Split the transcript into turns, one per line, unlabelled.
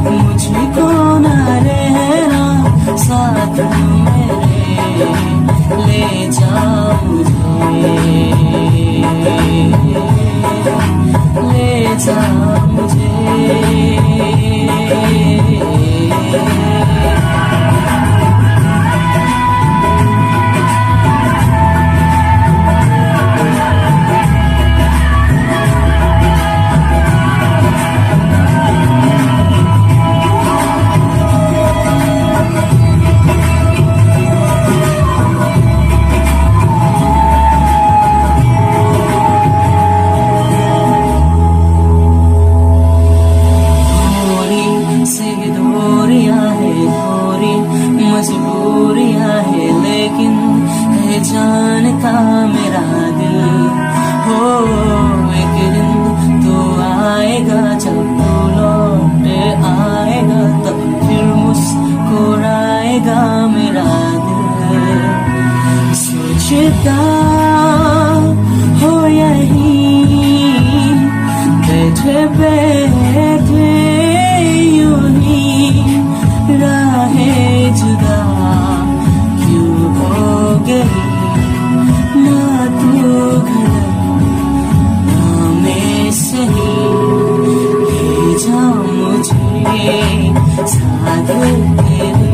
मुझको ना रहना साथ मेरे, ले जा मुझे, ले जा मुझे। मजबूरियां है लेकिन है जानता मेरा दिल, हो एक दिन तो आएगा जब तू लौट आएगा, तब फिर मुस्कुराएगा मेरा दिल। सोचता हो यही बैठे बैठे यूं ही राहें जुदा क्यों हो गई, ना तू घर ना मैं सही, ले जा मुझे साथ तेरे।